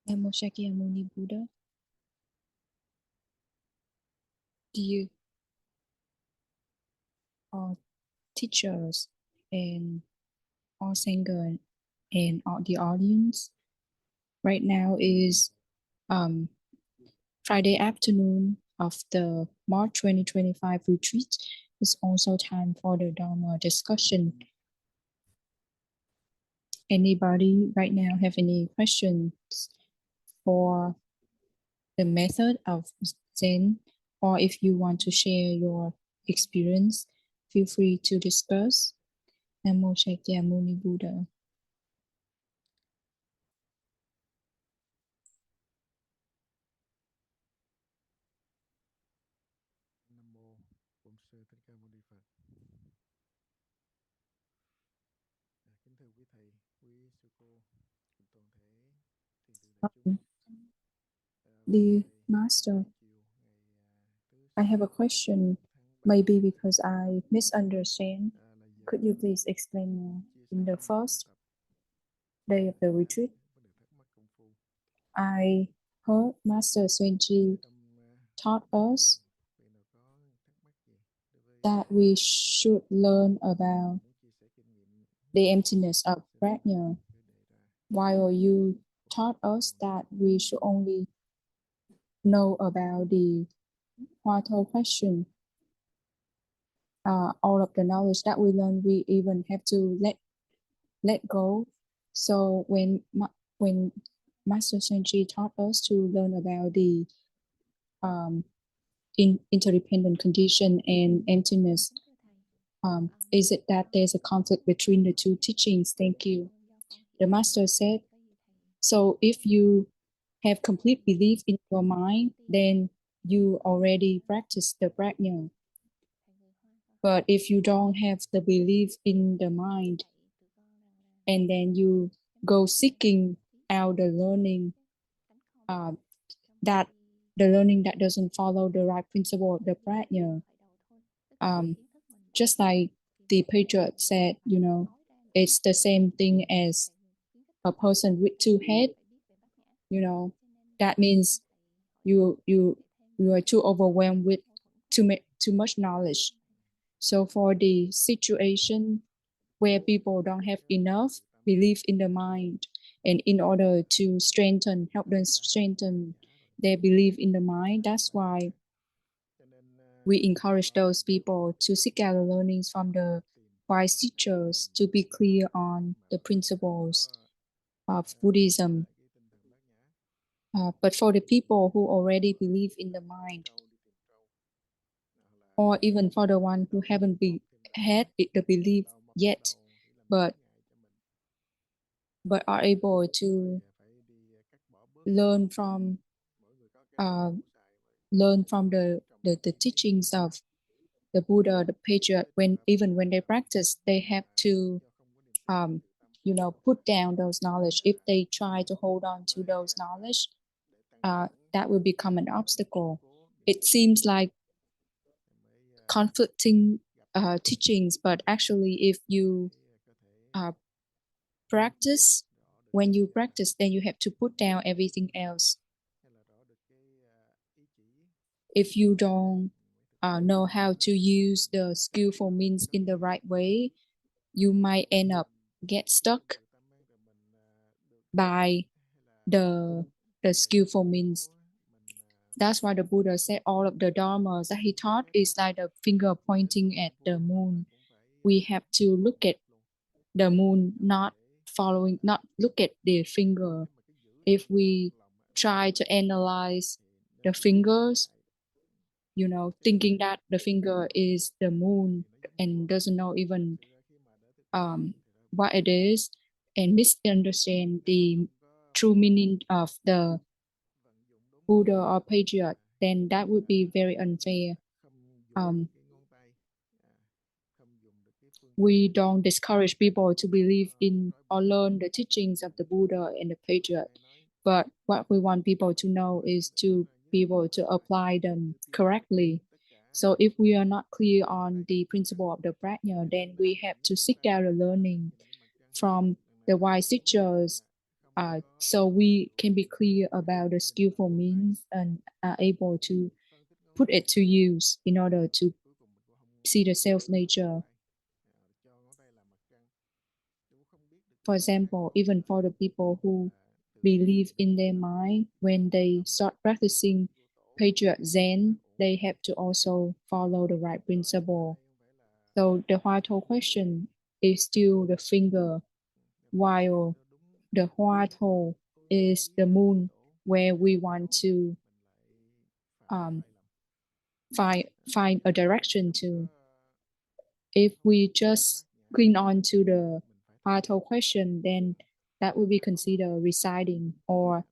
Namo Shakyamuni Buddha. Dear all teachers and all sangha and all the audience, right now is Friday afternoon of the March 2025 retreat. It's also time for the Dharma discussion. Anybody right now have any questions for the method of Zen, or if you want to share your experience, feel free to discuss. Namo Shakyamuni Buddha. Nam mô Bổn sư Thích Ca Mâu Ni Phật. Kính thưa quý thầy, quý sư cô, cùng toàn thể thiền đường đại chúng. Dear Master, I have a question, maybe because I misunderstand. Could you please explain more? In the first day of the retreat, I heard Master Swenji taught us that we should learn about the emptiness of prajna, while you taught us that we should only know about the Huatou question. All of the knowledge that we learn, we even have to let go. So when Master Shenji taught us to learn about the interdependent condition and emptiness, is it that there's a conflict between the two teachings? Thank you. The Master said, so if you have complete belief in your mind, then you already practice the prajna. But if you don't have the belief in the mind, and then you go seeking out the learning, that the learning that doesn't follow the right principle of the prajna, just like the patriot said, you know, it's the same thing as a person with two heads. You know, that means you are too overwhelmed with too much knowledge. So for the situation where people don't have enough belief in the mind, and in order to help them strengthen their belief in the mind, that's why we encourage those people to seek out the learnings from the wise teachers to be clear on the principles of Buddhism. But for the people who already believe in the mind, or even for the one who haven't had the belief yet, but are able to learn from the teachings of the Buddha, the patriot. Even when they practice, they have to put down those knowledge. If they try to hold on to those knowledge, that will become an obstacle. It seems like conflicting teachings, but actually, if you practice, when you practice, then you have to put down everything else. If you don't know how to use the skillful means in the right way, you might end up get stuck by the skillful means. That's why the Buddha said all of the dharmas that he taught is like the finger pointing at the moon. We have to look at the moon, not look at the finger. If we try to analyze the fingers, thinking that the finger is the moon and doesn't know even what it is, and misunderstand the true meaning of the Buddha or patriot, then that would be very unfair. We don't discourage people to believe in or learn the teachings of the Buddha and the patriot, but what we want people to know is to be able to apply them correctly. So if we are not clear on the principle of the prajna, then we have to seek out the learning from the wise teachers so we can be clear about the skillful means and are able to put it to use in order to see the self nature. For example, even for the people who believe in their mind, when they start practicing patriot Zen, they have to also follow the right principle. So the Hoa Thou question is still the finger, while the Hoa Thou is the moon, where we want to find a direction to. If we just cling on to the Hoa Thou question, then that would be considered residing or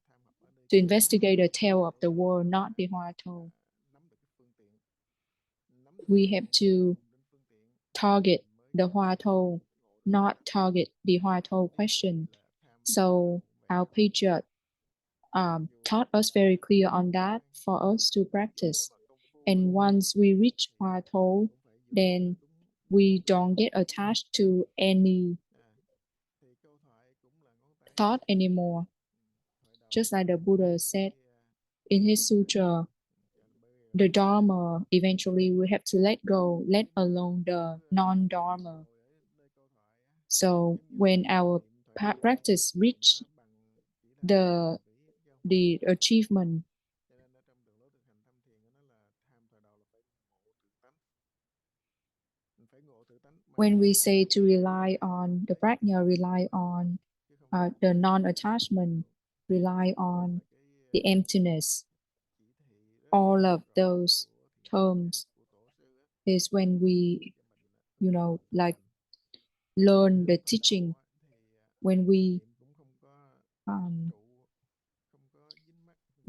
to investigate the tail of the world, not the Hoa Thou. We have to target the Hoa Thou, not target the Hoa Thou question. So our patriot taught us very clear on that for us to practice. And once we reach Hoa Thou, then we don't get attached to any thought anymore. Just like the Buddha said in his sutra, the Dharma, eventually we have to let go, let alone the non-Dharma. So when our practice reach the achievement, when we say to rely on the prajna, rely on the non-attachment, rely on the emptiness, all of those terms is when we, like learn the teaching. When we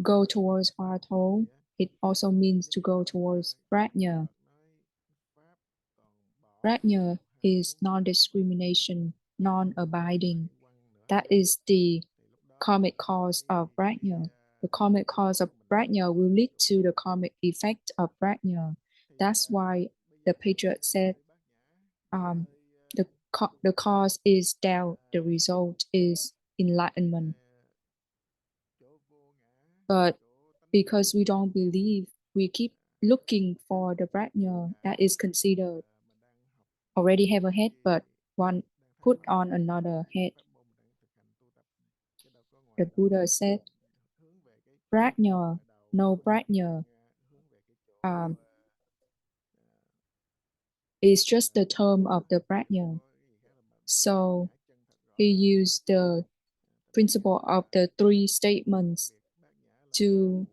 go towards Hoa Thou, it also means to go towards prajna. Prajna is non-discrimination, non-abiding. That is the karmic cause of prajna. The karmic cause of prajna will lead to the karmic effect of prajna. That's why the patriot said, the cause is doubt, the result is enlightenment. But because we don't believe, we keep looking for the prajna that is considered already have a head, but one put on another head. The Buddha said, prajna, no prajna, is just the term of the prajna. So he used the principle of the three statements to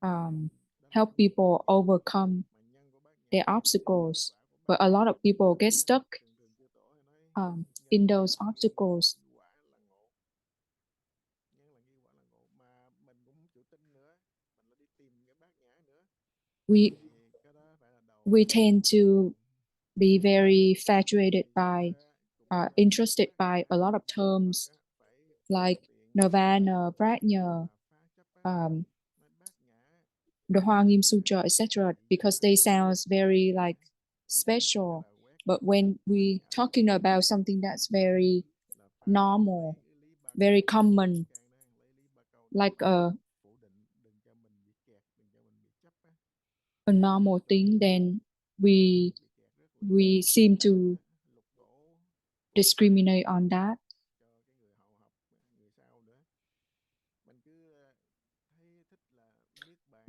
help people overcome their obstacles. But a lot of people get stuck in those obstacles. We tend to be very infatuated by, interested by a lot of terms like nirvana, prajna, the Hoa Nghiêm Sutra, etc., because they sound very like special. But when we talking about something that's very normal, very common, like a normal thing, then we seem to discriminate on that.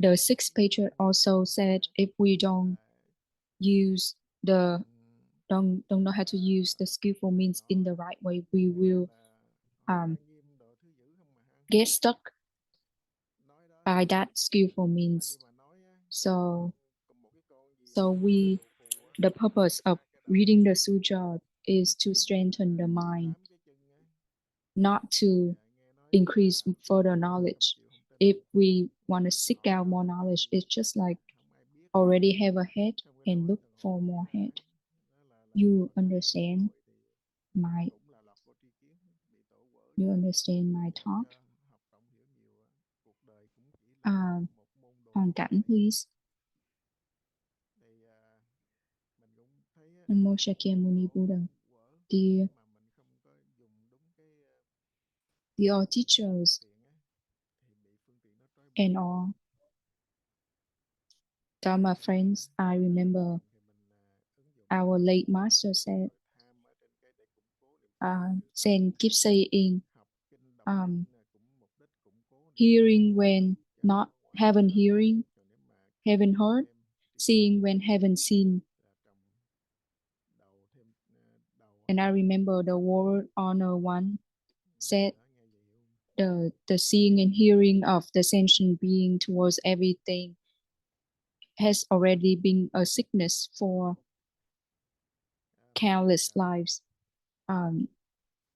The sixth patriot also said, if we don't know how to use the skillful means in the right way, we will get stuck by that skillful means. So the purpose of reading the sutra is to strengthen the mind, not to increase further knowledge. If we want to seek out more knowledge, it's just like already have a head and look for more head. You understand my talk? Hoàn cảnh, please. Namo Shakyamuni Buddha. Dear your teachers and all Dharma friends. I remember our late master said, Zen keep saying, hearing when not haven't hearing, haven't heard, seeing when haven't seen. And I remember the world honor one said, the seeing and hearing of the sentient being towards everything has already been a sickness for countless lives.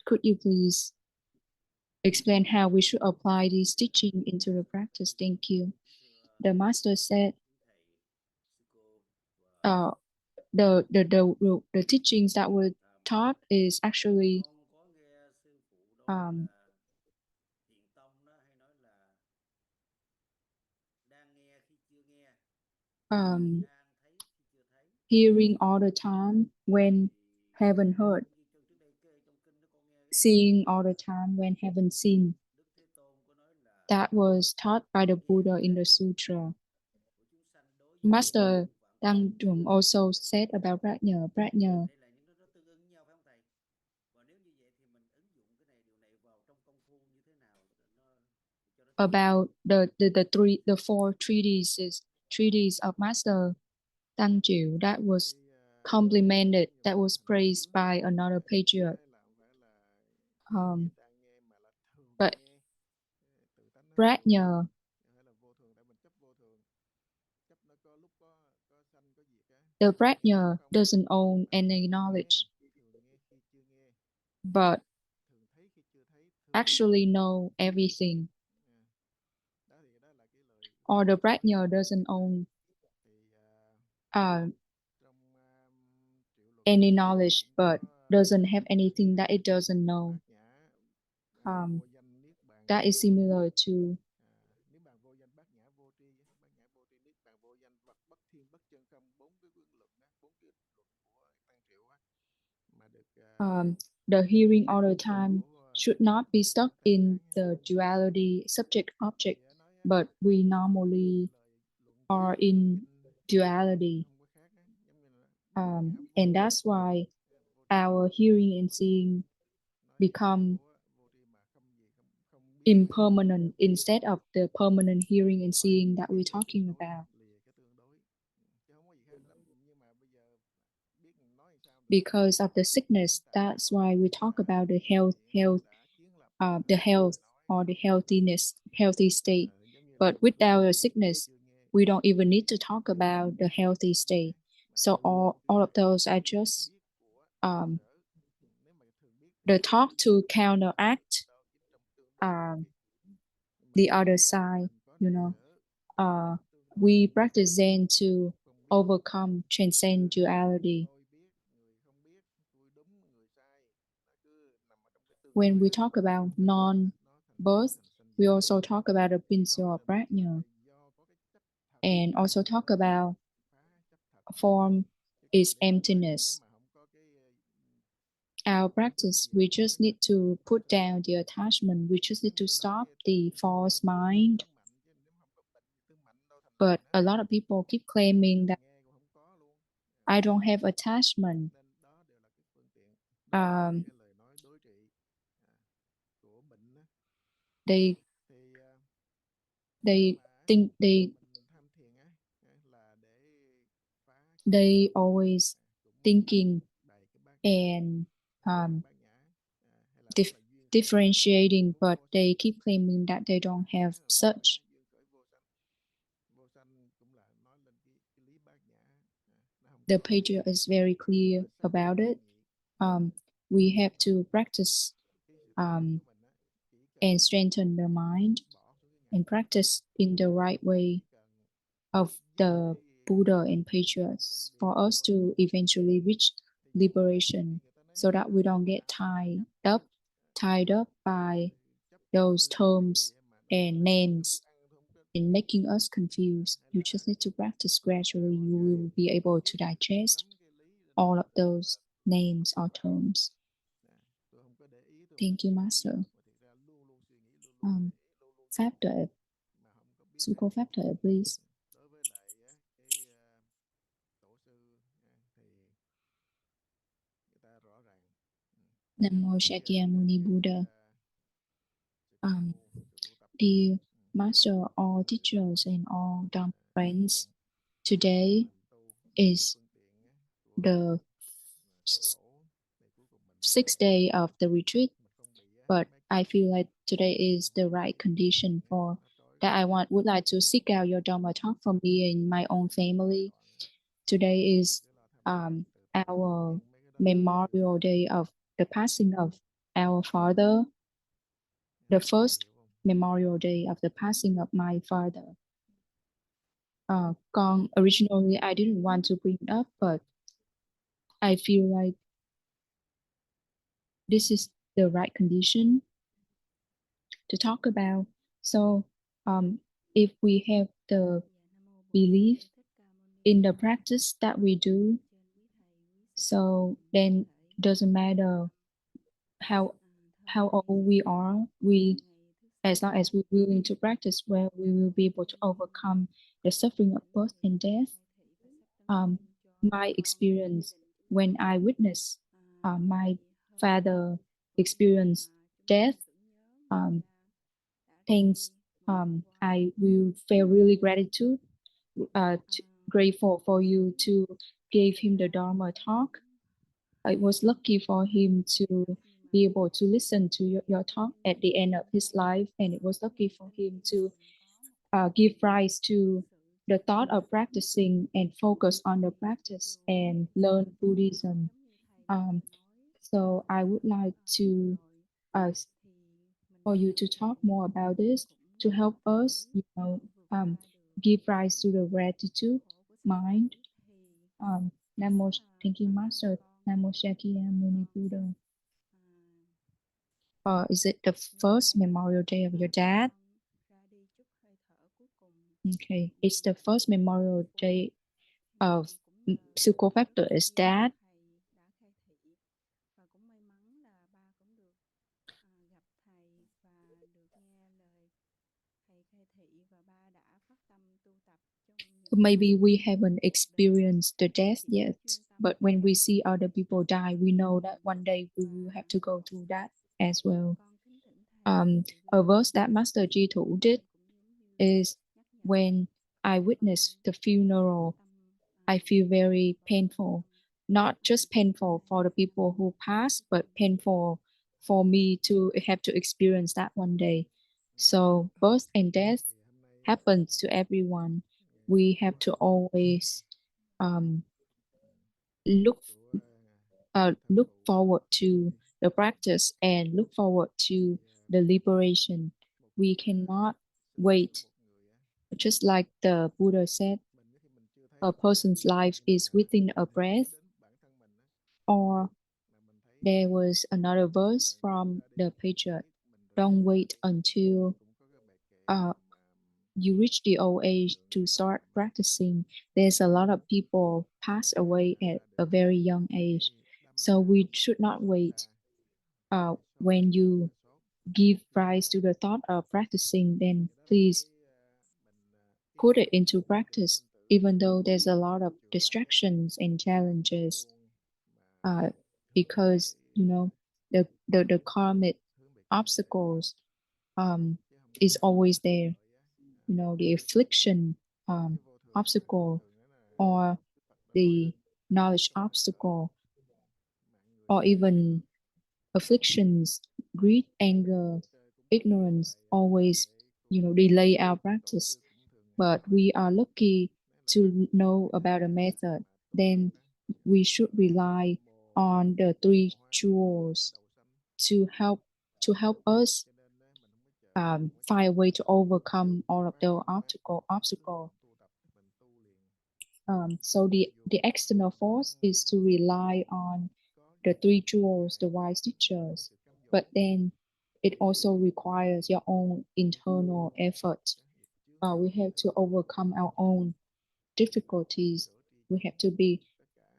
Could you please explain how we should apply this teaching into the practice? Thank you. The master said, the teachings that were taught is actually hearing all the time when haven't heard, seeing all the time when haven't seen. That was taught by the Buddha in the sutra. Master Đăng also said about Prajna. About the four treaties of Master Đăng Chiều that was complimented, that was praised by another patriarch. But Prajna, the Prajna doesn't own any knowledge, but actually know everything. Or the Prajna doesn't own any knowledge, but doesn't have anything that it doesn't know. That is similar to the hearing all the time should not be stuck in the duality subject-object, but we normally are in duality. And that's why our hearing and seeing become impermanent instead of the permanent hearing and seeing that we're talking about. Because of the sickness, that's why we talk about the health or the healthy state. But without the sickness, we don't even need to talk about the healthy state. So all of those are just the talk to counteract the other side, we practice Zen to overcome, transcend duality. When we talk about non-birth, we also talk about the principle of prajna, and also talk about form is emptiness. Our practice, we just need to put down the attachment. We just need to stop the false mind. But a lot of people keep claiming that I don't have attachment. They think they always thinking and differentiating, but they keep claiming that they don't have such. The page is very clear about it. We have to practice and strengthen the mind and practice in the right way of the Buddha and patriarchs for us to eventually reach liberation, so that we don't get tied up by those terms and names and making us confused. You just need to practice gradually. You will be able to digest all of those names or terms. Thank you, Master. pháp tuệ. Sư cô pháp tuệ, please. Đối với lại cái tổ sư thì người ta rõ ràng. Namo Shakyamuni Buddha. Sự tu tập. Dear Master, all teachers and all Dharma friends, today is the sixth day of the retreat, but I feel like today is the right condition for that. Would like to seek out your Dharma talk for me and my own family. Today is our memorial day of the passing of our father, the first memorial day of the passing of my father. Originally I didn't want to bring it up, but I feel like this is the right condition to talk about. So if we have the belief in the practice that we do, so then doesn't matter how old we are, as long as we're willing to practice well, we will be able to overcome the suffering of birth and death. My experience when I witnessed my father experience death, things I will feel really grateful for you to give him the Dharma talk. I was lucky for him to be able to listen to your talk at the end of his life, and it was lucky for him to give rise to the thought of practicing and focus on the practice and learn Buddhism. So I would like to for you to talk more about this to help us, give rise to the gratitude mind. Namo, thank you, Master. Namo Shakyamuni Buddha. Is it the first memorial day of your dad? Okay, it's the first memorial day of Sư cô Pháp Tuệ dad. Maybe we haven't experienced the death yet, but when we see other people die, we know that one day we will have to go through that as well. A verse that Master Ji Thủ did is, when I witness the funeral, I feel very painful. Not just painful for the people who passed, but painful for me to have to experience that one day. So birth and death happens to everyone. We have to always look forward to the practice and look forward to the liberation. We cannot wait. Just like the Buddha said, a person's life is within a breath. Or there was another verse from the Patriot, don't wait until you reach the old age to start practicing. There's a lot of people pass away at a very young age. So we should not wait. When you give rise to the thought of practicing, then please put it into practice, even though there's a lot of distractions and challenges. Because the karmic obstacles is always there. The affliction obstacle, or the knowledge obstacle, or even afflictions, greed, anger, ignorance always delay our practice. But we are lucky to know about a method. Then we should rely on the three jewels to help us find a way to overcome all of the obstacle. So the external force is to rely on the three jewels, the wise teachers, but then it also requires your own internal effort. We have to overcome our own difficulties. We have to be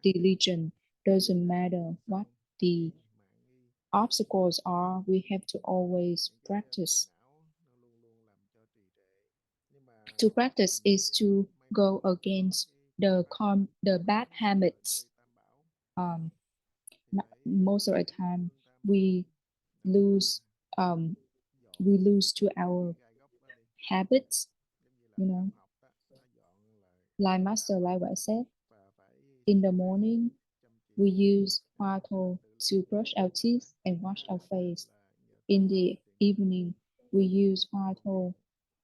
diligent. Doesn't matter what the obstacles are, we have to always practice. To practice is to go against the bad habits. Most of the time we lose to our habits, like Master Lai said, in the morning we use hoa thô to brush our teeth and wash our face. In the evening we use hoa thô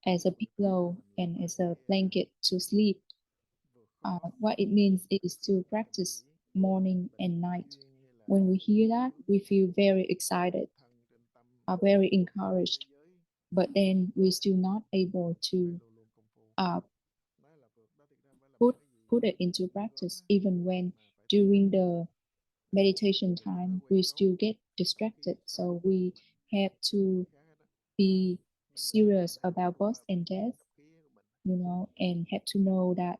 as a pillow and as a blanket to sleep. What it means is to practice morning and night. When we hear that, we feel very excited, very encouraged, but then we're still not able to put it into practice. Even when during the meditation time, we still get distracted. So we have to be serious about birth and death, and have to know that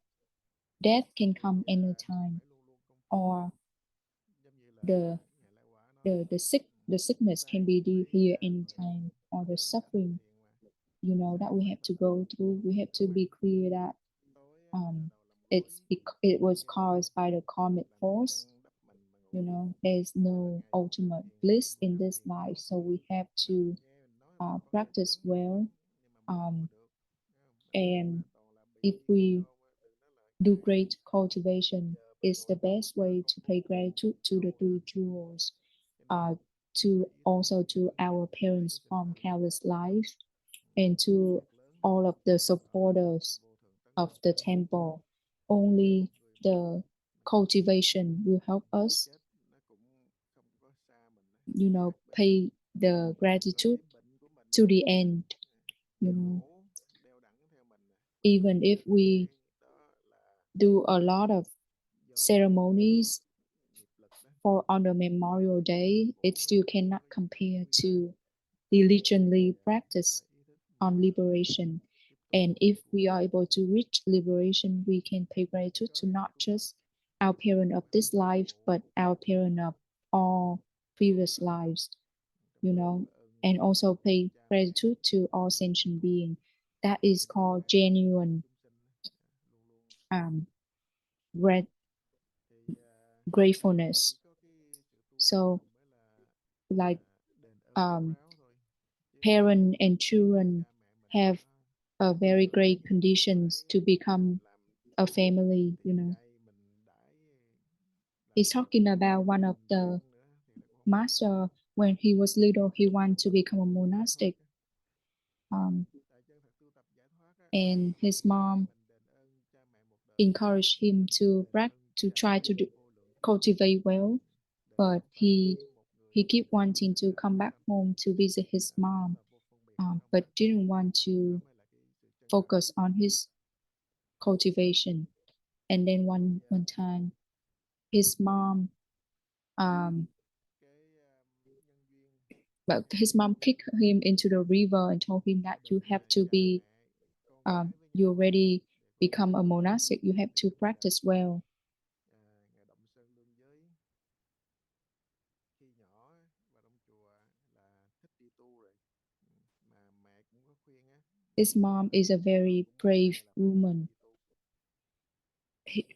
death can come anytime, or the sickness can be here anytime, or the suffering, that we have to go through. We have to be clear that it was caused by the karmic force. There's no ultimate bliss in this life, so we have to practice well. And if we do great cultivation, it's the best way to pay gratitude to the three jewels, to our parents from countless lives, and to all of the supporters of the temple. Only the cultivation will help us, pay the gratitude to the end. Even if we do a lot of ceremonies on the Memorial Day, it still cannot compare to diligently practice on liberation. And if we are able to reach liberation, we can pay gratitude to not just our parent of this life, but our parent of all previous lives, and also pay gratitude to all sentient beings. That is called genuine gratefulness. So, like parents and children have a very great conditions to become a family. He's talking about one of the master. When he was little, he wanted to become a monastic, and his mom encouraged him to try to cultivate well, but he kept wanting to come back home to visit his mom, but didn't want to focus on his cultivation. And then one time, his mom kicked him into the river and told him that you have to be you already become a monastic, you have to practice well. His mom is a very brave woman.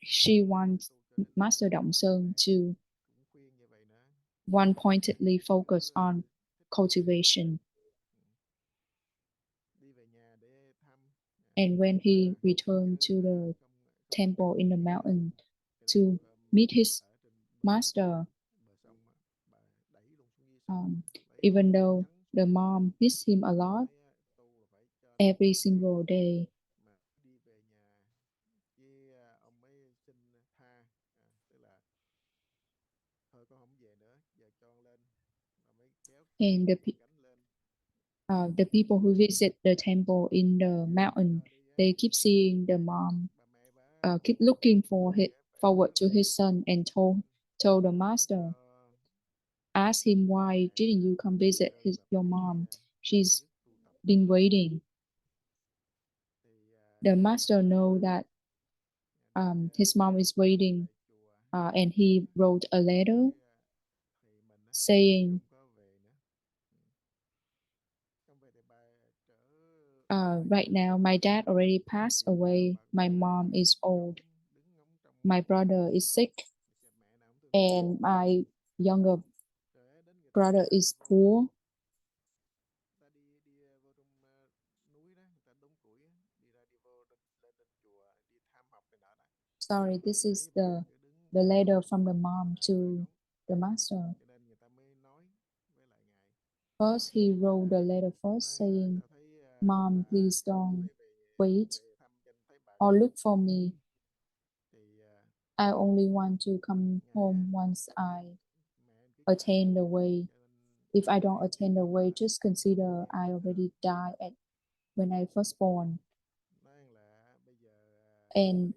She wants Master Động Sơn to one-pointedly focus on cultivation. And when he returned to the temple in the mountain to meet his master, even though the mom missed him a lot, every single day and the people who visit the temple in the mountain, they keep seeing the mom, keep looking forward to his son, and told the master, asked him, why didn't you come visit your mom? She's been waiting. The master know that his mom is waiting, and he wrote a letter saying, Right now, my dad already passed away. My mom is old. My brother is sick. And my younger brother is poor. Sorry, this is the letter from the mom to the master. First, he wrote the letter first saying, Mom, please don't wait or look for me. I only want to come home once I attain the way. If I don't attain the way, just consider I already died when I first born. And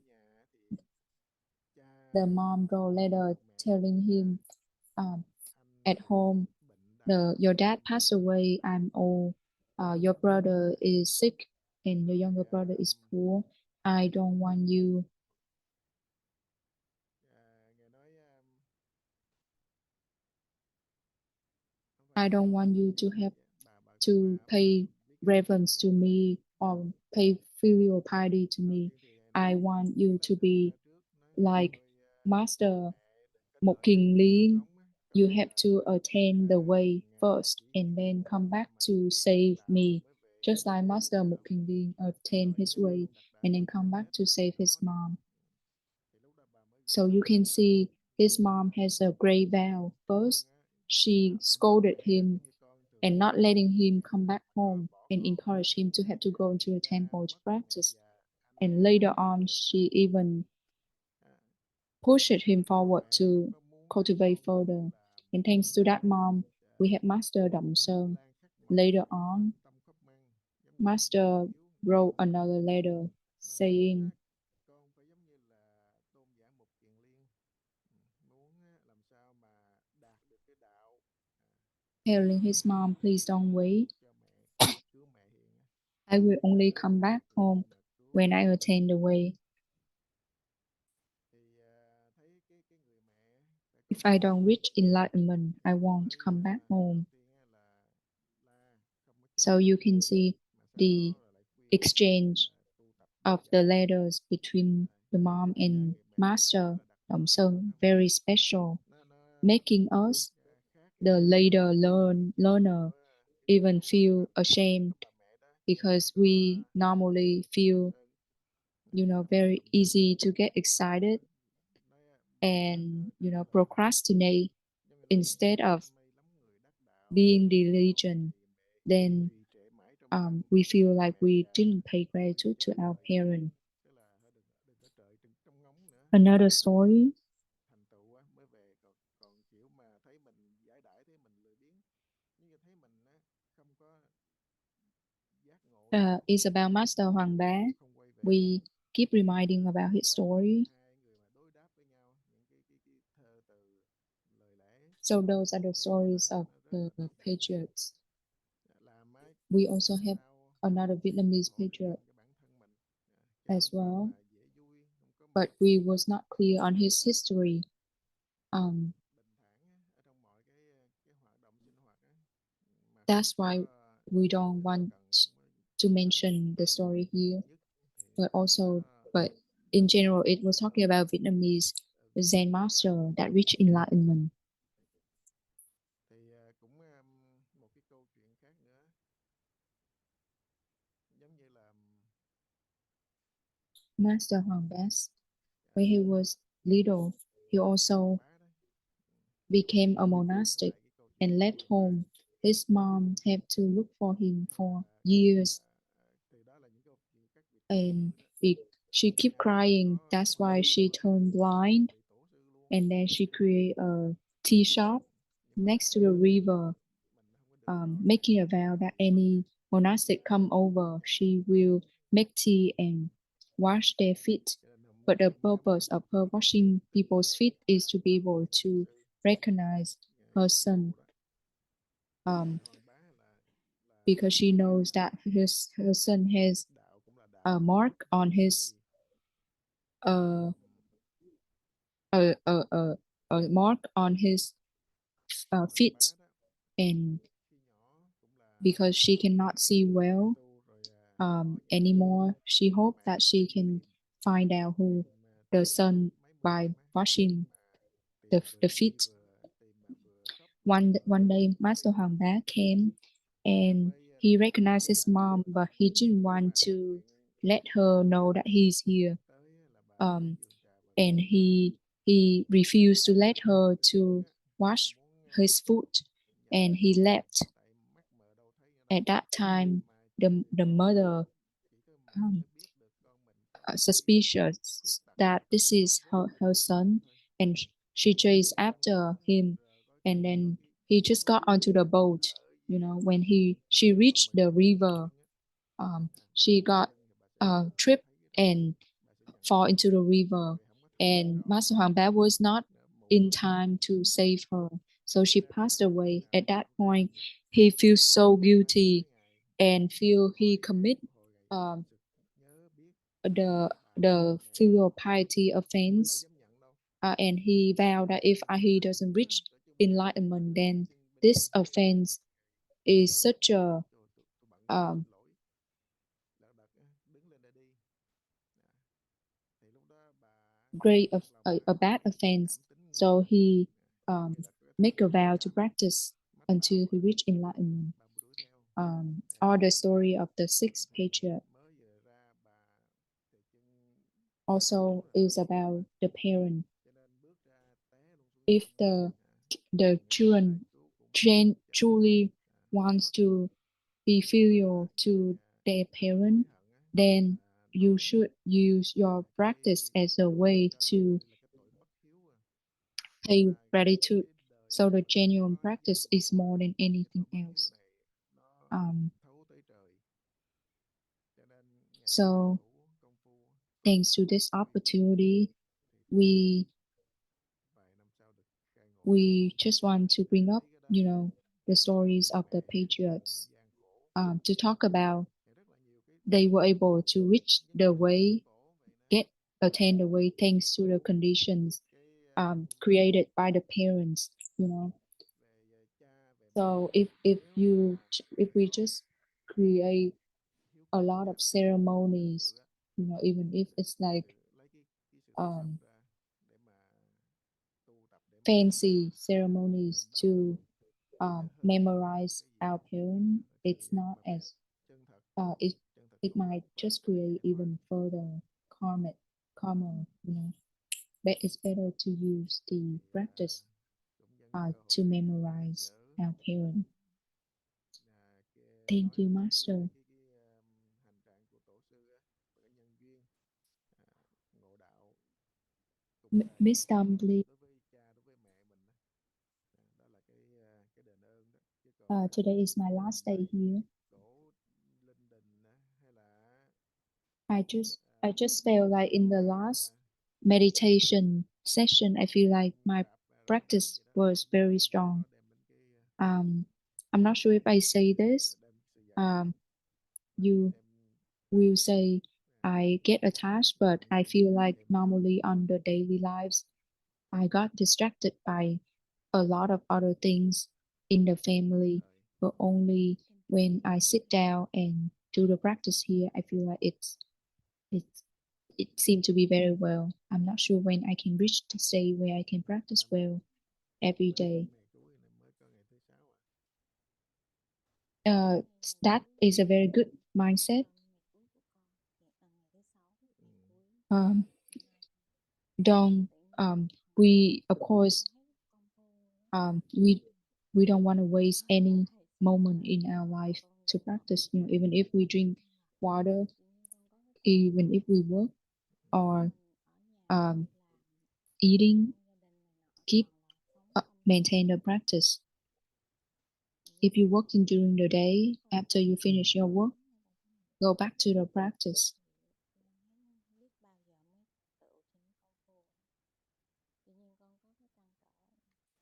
the mom wrote a letter telling him, at home, your dad passed away, I'm old, your brother is sick, and your younger brother is poor. I don't want you to have to pay reverence to me or pay filial piety to me. I want you to be like Master Một Kiền Liên. You have to attain the way first and then come back to save me. Just like Master Một Kiền Liên attained his way and then come back to save his mom. So you can see his mom has a great vow. First, she scolded him and not letting him come back home and encouraged him to have to go into the temple to practice. And later on, she even pushed him forward to cultivate further. And thanks to that mom, we have Master Đậm Sơn. Later on, Master wrote another letter saying, telling his mom, please don't wait. I will only come back home when I attain the way. If I don't reach enlightenment, I won't come back home. So you can see the exchange of the letters between the mom and Master Đậm Sơn very special, making us, the later learner, even feel ashamed because we normally feel, very easy to get excited and, procrastinate instead of being diligent. Then we feel like we didn't pay gratitude to our parents. Another story is about Master Hoàng Bá. We keep reminding about his story. So those are the stories of the patriots. We also have another Vietnamese patriot as well, but we was not clear on his history. That's why we don't want to mention the story here. But in general, it was talking about Vietnamese Zen master that reached enlightenment. Master Hoàng Bá, when he was little, he also became a monastic and left home. His mom had to look for him for years, and she kept crying. That's why she turned blind, and then she created a tea shop next to the river, making a vow that any monastic come over, she will make tea and wash their feet. But the purpose of her washing people's feet is to be able to recognize her son, because she knows that her son has a mark on his a, a, a, a mark on his feet, and because she cannot see well, anymore. She hoped that she can find out who the son by washing the feet. One day, Master Hoàng Bá came and he recognized his mom, but he didn't want to let her know that he's here. And he refused to let her to wash his foot, and he left. At that time, the mother suspicious that this is her son, and she chased after him, and then he just got onto the boat. When she reached the river, she got tripped and fall into the river, and Master Hoàng Bá was not in time to save her, so she passed away. At that point, he feels so guilty and feel he commit um, the filial piety offense, and he vowed that if he doesn't reach enlightenment, then this offense is such a great a bad offense. So he make a vow to practice until he reach enlightenment. Or the story of the sixth patriarch also is about the parent. If the children truly wants to be filial to their parent, then you should use your practice as a way to pay gratitude. So the genuine practice is more than anything else. So thanks to this opportunity, we just want to bring up, the stories of the patriots, to talk about they were able to reach the way, attain the way, thanks to the conditions created by the parents. So if we just create a lot of ceremonies, even if it's like fancy ceremonies to memorize our parent, it's not as it might just create even further karma. But it's better to use the practice to memorize our parent. Thank you, Master. Miss Dom, please. Today is my last day here. I just felt like in the last meditation session, I feel like my practice was very strong. I'm not sure if I say this. You will say I get attached, but I feel like normally on the daily lives, I got distracted by a lot of other things in the family, but only when I sit down and do the practice here, I feel like it seemed to be very well. I'm not sure when I can reach the state where I can practice well every day. That is a very good mindset. Don't we of course we don't want to waste any moment in our life to practice. Even if we drink water, even if we work or eating, keep maintain the practice. If you're working during the day, after you finish your work, go back to the practice.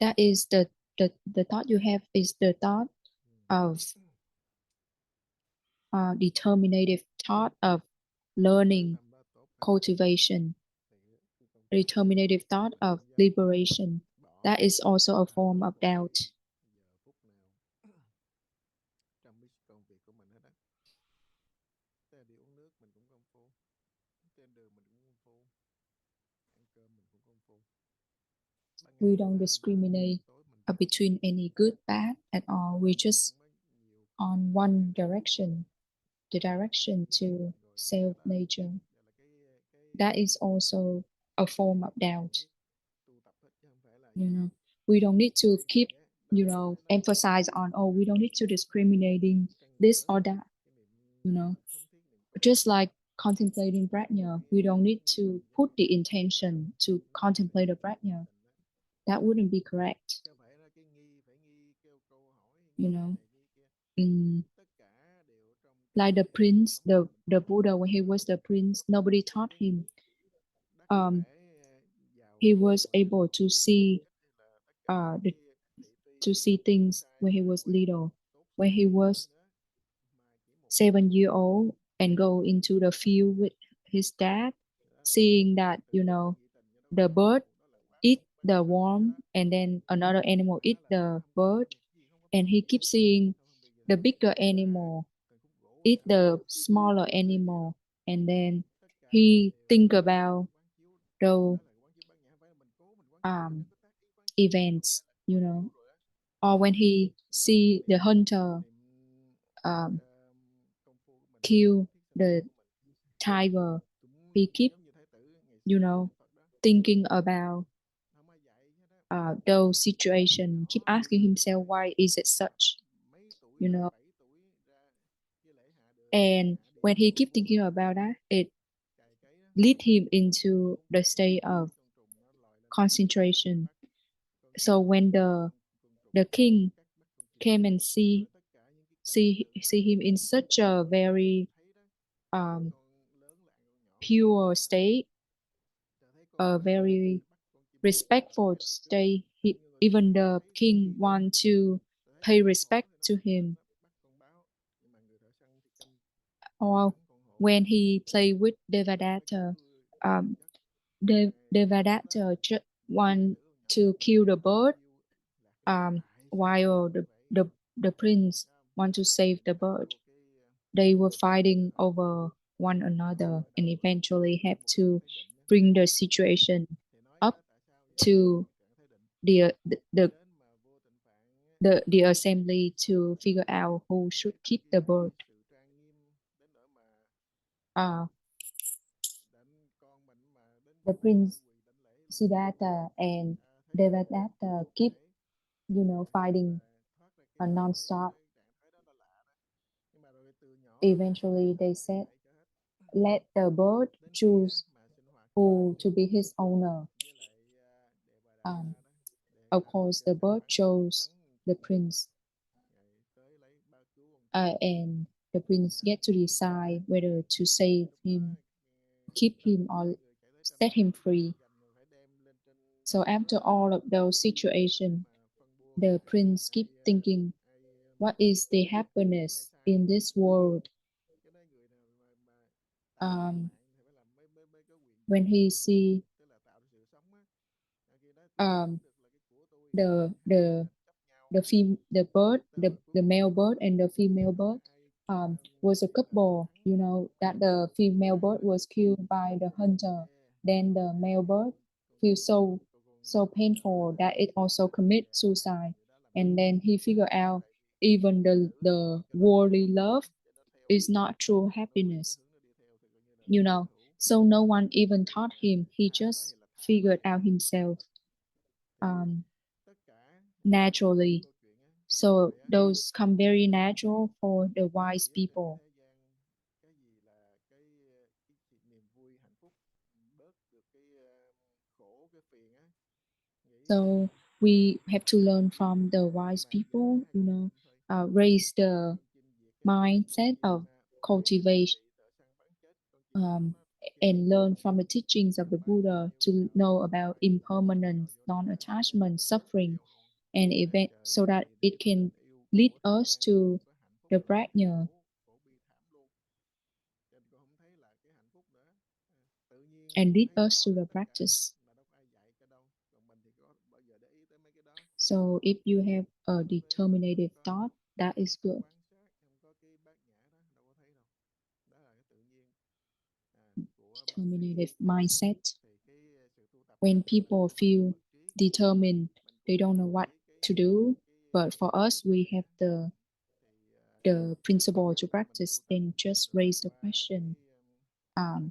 That is the thought you have is the thought of determinative thought of learning, cultivation, determinative thought of liberation. That is also a form of doubt. đi uống nước mình cũng công phu, trên đường mình cũng công phu, ăn cơm mình cũng công phu. We don't discriminate between any good, bad at all. We just on one direction, the direction to self-nature. That is also a form of doubt. We don't need to keep, emphasize on, we don't need to discriminating this or that. Just like contemplating prajna, we don't need to put the intention to contemplate a prajna. That wouldn't be correct. Like the prince, the Buddha, when he was the prince, nobody taught him. He was able to see to see things when he was little. When he was 7 years old and go into the field with his dad, seeing that, the bird eat the worm and then another animal eat the bird, and he keeps seeing the bigger animal eat the smaller animal, and then he think about those events, or when he see the hunter kill the tiger, he keep, thinking about those situation, keep asking himself why is it such, and when he keep thinking about that, it lead him into the state of concentration. So when the king came and see him in such a very pure state, a very respectful state, even the king want to pay respect to him. Or when he play with Devadatta, Devadatta want to kill the bird, while the prince want to save the bird. They were fighting over one another and eventually have to bring the situation up to the assembly to figure out who should keep the bird. The prince Siddhartha and Devadatta keep, fighting non-stop. Eventually, they said, let the bird choose who to be his owner. Of course, the bird chose the prince. And the prince get to decide whether to save him, keep him, or set him free. So after all of those situations, the prince keep thinking, what is the happiness in this world? When he see the bird, the male bird and the female bird was a couple, that the female bird was killed by the hunter. Then the male bird feels so painful that it also commit suicide. And then he figured out even the worldly love is not true happiness. So no one even taught him. He just figured out himself naturally. So those come very natural for the wise people. So we have to learn from the wise people, raise the mindset of cultivation, and learn from the teachings of the Buddha to know about impermanence, non-attachment, suffering, and event, so that it can lead us to the prajna and lead us to the practice. So if you have a determinative thought, that is good. determinative mindset. When people feel determined, they don't know what to do. But for us, we have the principle to practice, then just raise the question and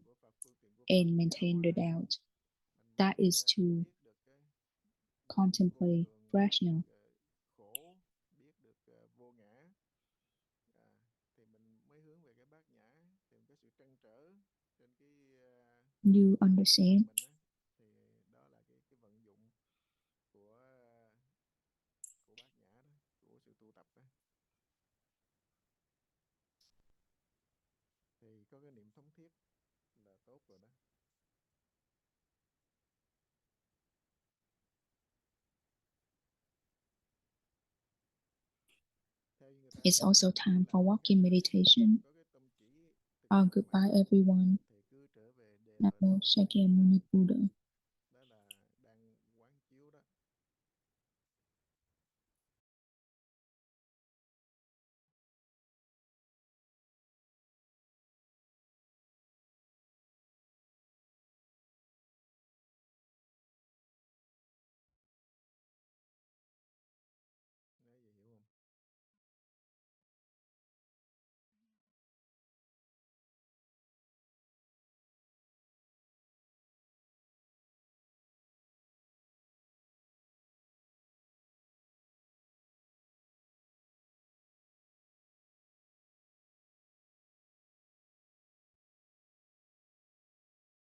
maintain the doubt. That is to contemplate rational. khổ, biết được vô ngã, thì mình mới hướng về cái bát nhã, tìm cái sự trăn trở trên cái You understand? mình á, thì đó là cái vận dụng của bát nhã đó, của sự tu tập đó. Thì có cái niệm thống thiết là tốt rồi đó. It's also time for walking meditation. Goodbye, everyone. Namo Shakyamuni Buddha. Đó là đang quán chiếu đó. Nói gì hiểu không?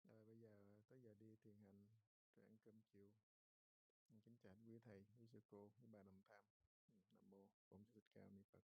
Rồi bây giờ tới giờ đi thiền hành, rồi ăn cơm chiều. Kính chào quý thầy, quý sư cô, quý bà đồng tham. Nam mô Bổn Sư Thích Ca Mâu Ni Phật.